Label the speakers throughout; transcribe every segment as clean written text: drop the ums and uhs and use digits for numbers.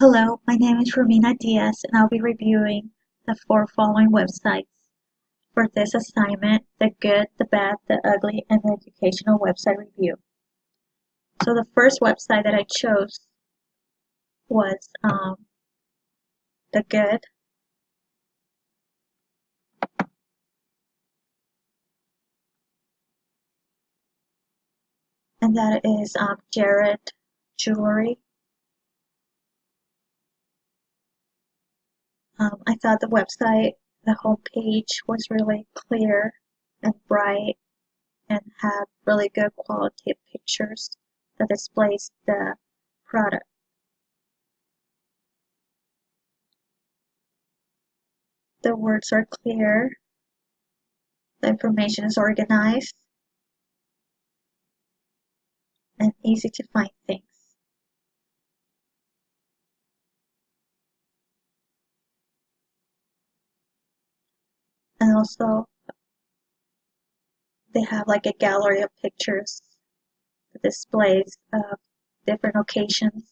Speaker 1: Hello, my name is Romina Diaz and I'll be reviewing the four following websites for this assignment: the good, the bad, the ugly, and the educational website review. So the first website that I chose was the good, and that is Jared Jewelry. I thought the website, the homepage was really clear and bright and had really good quality pictures that displays the product. The words are clear, the information is organized, and easy to find things. And also, they have like a gallery of pictures that displays of different occasions.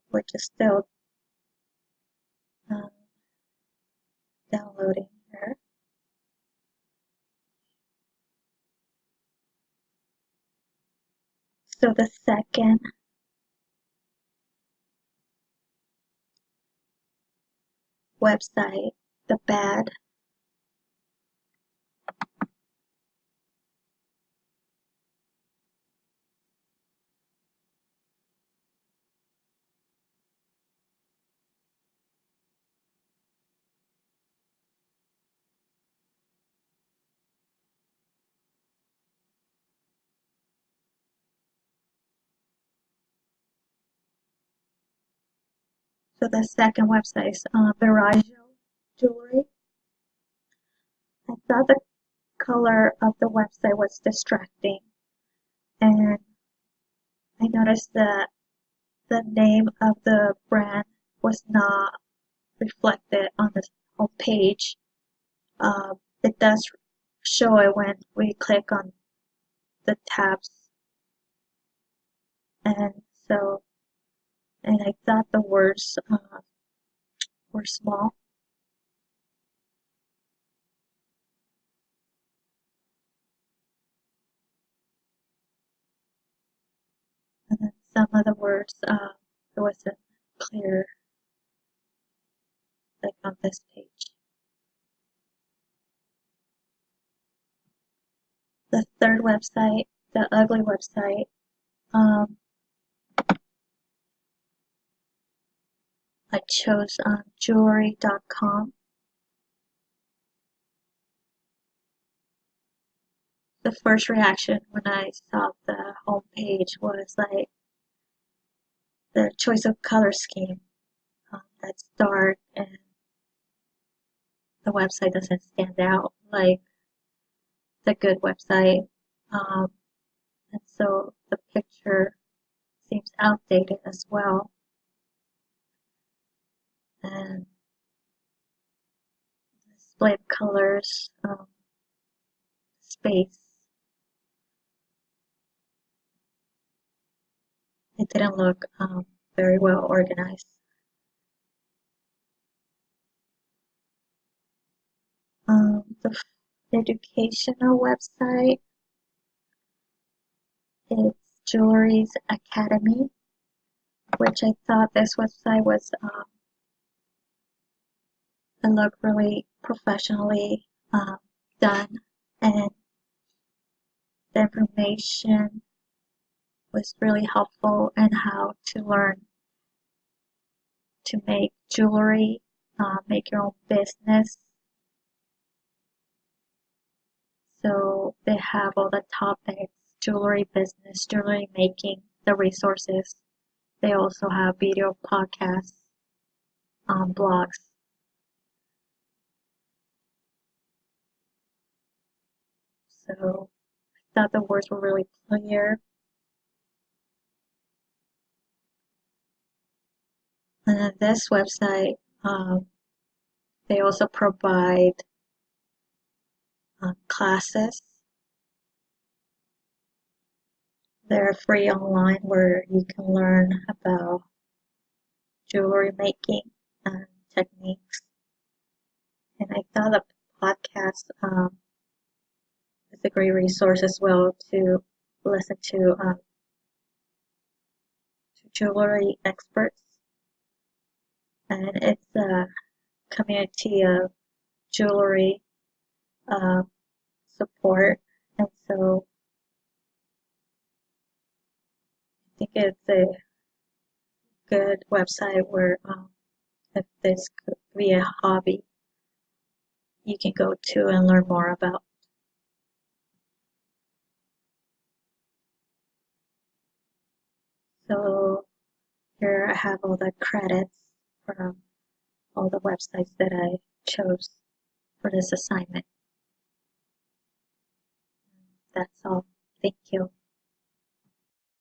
Speaker 1: Which is still um, downloading here. So the second website, the bad, so the second website is Viraggio Jewelry. I thought the color of the website was distracting, and I noticed that the name of the brand was not reflected on the home page. It does show it when we click on the tabs, and so and I thought the words were small, and then some of the words it wasn't clear, like on this page. The third website, the ugly website, um, I chose jewelry.com. The first reaction when I saw the home page was like the choice of color scheme that's dark, and the website doesn't stand out like the good website. Um, and so the picture seems outdated as well. And display of colors, space, it didn't look very well organized. The educational website is Jewelry's Academy, which I thought this website was it looked really professionally done, and the information was really helpful in how to learn to make jewelry, make your own business. So they have all the topics: jewelry business, jewelry making, the resources. They also have video podcasts, blogs. So I thought the words were really clear. And then this website, they also provide classes they're free online where you can learn about jewelry making and techniques. And I thought a podcast is a great resource as well to listen to jewelry experts. And it's a community of jewelry uh, support. And so I think it's a good website where if this could be a hobby, you can go to and learn more about. So here I have all the credits from all the websites that I chose for this assignment. That's all. Thank you.